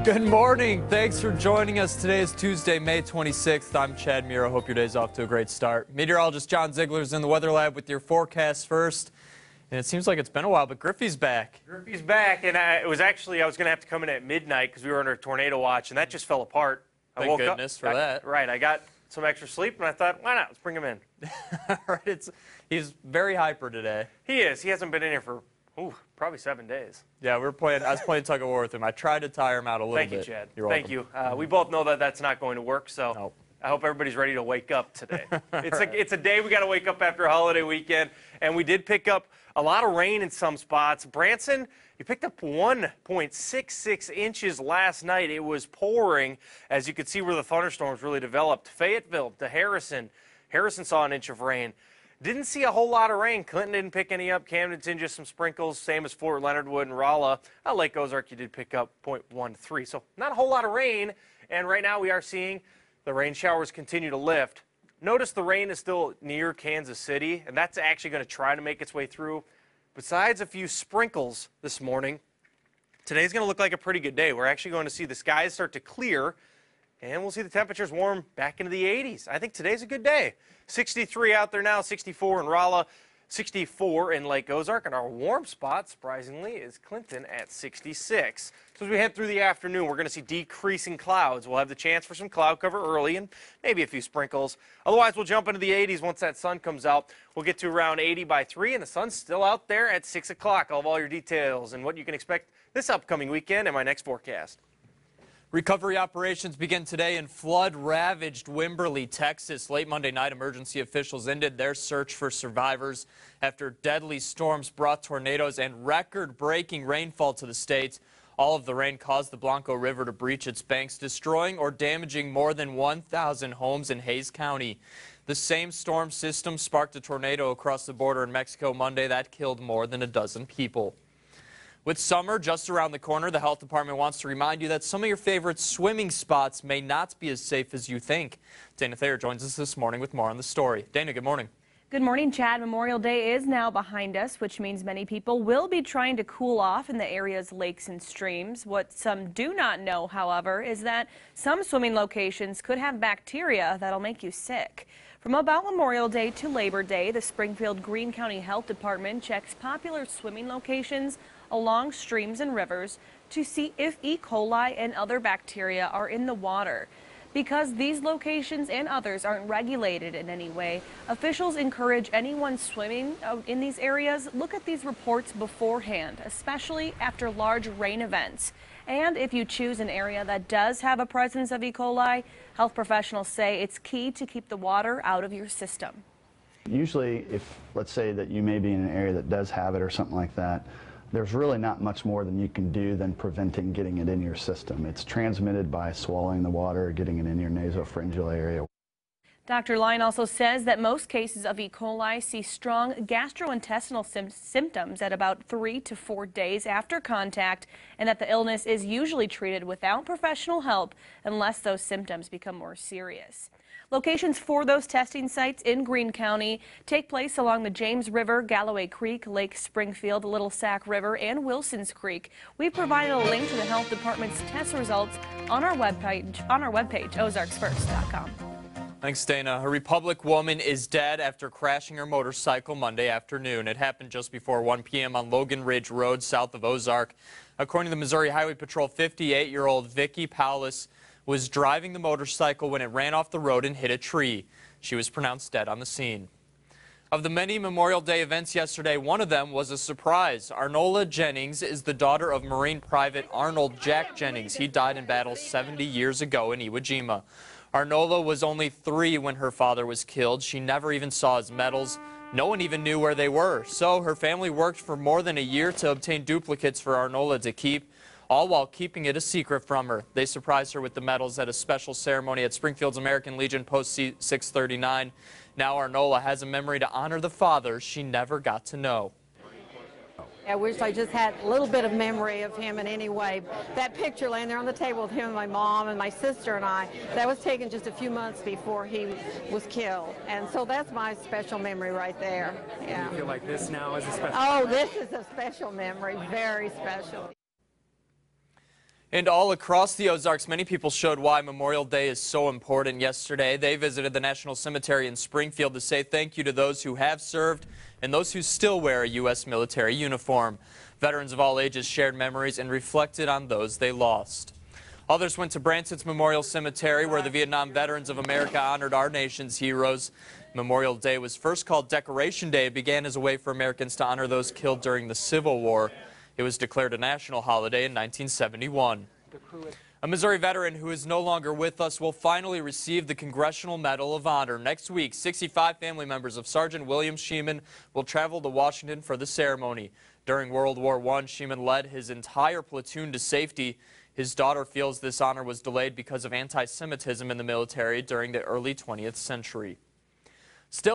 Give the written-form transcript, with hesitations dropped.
Good morning. Thanks for joining us. Today is Tuesday, May 26th. I'm Chad Miro. Hope your day's off to a great start. Meteorologist John Ziegler's in the Weather Lab with your forecast first. And it seems like it's been a while, but Griffey's back. Griffey's back, and I was going to have to come in at midnight because we were under a tornado watch, and that just fell apart. Thank goodness for that. Right. I got some extra sleep, and I thought, why not? Let's bring him in. Right. He's very hyper today. He is. He hasn't been in here for probably 7 days. Yeah, I was playing tug of war with him. I tried to tire him out a little bit. Thank you, Chad. You're Thank you. We both know that that's not going to work, so Nope. I hope everybody's ready to wake up today. It's a day we got to wake up after a holiday weekend, and we did pick up a lot of rain in some spots. Branson, you picked up 1.66 inches last night. It was pouring, as you could see where the thunderstorms really developed. Fayetteville to Harrison. Harrison saw an inch of rain. Didn't see a whole lot of rain. Clinton didn't pick any up. Camdenton, just some sprinkles, same as Fort Leonard Wood and Rolla. Lake Ozark, you did pick up 0.13. So not a whole lot of rain. And right now we are seeing the rain showers continue to lift. Notice the rain is still near Kansas City, and that's actually going to try to make its way through. Besides a few sprinkles this morning, today's going to look like a pretty good day. We're actually going to see the skies start to clear, and we'll see the temperatures warm back into the 80s. I think today's a good day. 63 out there now, 64 in Rolla, 64 in Lake Ozark, and our warm spot, surprisingly, is Clinton at 66. So as we head through the afternoon, we're going to see decreasing clouds. We'll have the chance for some cloud cover early and maybe a few sprinkles. Otherwise, we'll jump into the 80s once that sun comes out. We'll get to around 80 by 3, and the sun's still out there at 6 o'clock. I'll have all your details and what you can expect this upcoming weekend in my next forecast. Recovery operations begin today in flood-ravaged Wimberley, Texas. Late Monday night, emergency officials ended their search for survivors after deadly storms brought tornadoes and record-breaking rainfall to the state. All of the rain caused the Blanco River to breach its banks, destroying or damaging more than 1,000 homes in Hays County. The same storm system sparked a tornado across the border in Mexico Monday that killed more than a dozen people. With summer just around the corner, the health department wants to remind you that some of your favorite swimming spots may not be as safe as you think. Dana Thayer joins us this morning with more on the story. Dana, good morning. Good morning, Chad. Memorial Day is now behind us, which means many people will be trying to cool off in the area's lakes and streams. What some do not know, however, is that some swimming locations could have bacteria that'll make you sick. From about Memorial Day to Labor Day, the Springfield-Greene County Health Department checks popular swimming locations along streams and rivers to see if E. coli and other bacteria are in the water. Because these locations and others aren't regulated in any way, officials encourage anyone swimming in these areas look at these reports beforehand, especially after large rain events. And if you choose an area that does have a presence of E. coli, health professionals say it's key to keep the water out of your system. Usually, if let's say that you may be in an area that does have it or something like that, there's really not much more than you can do than preventing getting it in your system. It's transmitted by swallowing the water or getting it in your nasopharyngeal area. Dr. Line also says that most cases of E. coli see strong gastrointestinal symptoms at about 3 to 4 days after contact, and that the illness is usually treated without professional help unless those symptoms become more serious. Locations for those testing sites in Greene County take place along the James River, Galloway Creek, Lake Springfield, Little Sac River, and Wilsons Creek. We've provided a link to the health department's test results on our webpage, ozarksfirst.com. Thanks, Dana. A Republic woman is dead after crashing her motorcycle Monday afternoon. It happened just before 1 p.m. on Logan Ridge Road, south of Ozark. According to the Missouri Highway Patrol, 58-year-old Vicki Paulus was driving the motorcycle when it ran off the road and hit a tree. She was pronounced dead on the scene. Of the many Memorial Day events yesterday, one of them was a surprise. Arnola Jennings is the daughter of Marine Private Arnold Jack Jennings. He died in battle 70 years ago in Iwo Jima. Arnola was only 3 when her father was killed. She never even saw his medals. No one even knew where they were. So her family worked for more than a year to obtain duplicates for Arnola to keep, all while keeping it a secret from her. They surprised her with the medals at a special ceremony at Springfield's American Legion Post 639. Now Arnola has a memory to honor the father she never got to know. I wish I just had a little bit of memory of him in any way. That picture laying there on the table with him and my mom and my sister and I, that was taken just a few months before he was killed. And so that's my special memory right there. Yeah. Do you feel like this now is a special Oh, this is a special memory, very special. And all across the Ozarks, many people showed why Memorial Day is so important yesterday. They visited the National Cemetery in Springfield to say thank you to those who have served and those who still wear a U.S. military uniform. Veterans of all ages shared memories and reflected on those they lost. Others went to Branson's Memorial Cemetery, where the Vietnam Veterans of America honored our nation's heroes. Memorial Day was first called Decoration Day. It began as a way for Americans to honor those killed during the Civil War. It was declared a national holiday in 1971. A Missouri veteran who is no longer with us will finally receive the Congressional Medal of Honor. Next week, 65 family members of Sergeant William Sheeman will travel to Washington for the ceremony. During World War I, Sheeman led his entire platoon to safety. His daughter feels this honor was delayed because of anti-Semitism in the military during the early 20th century. Still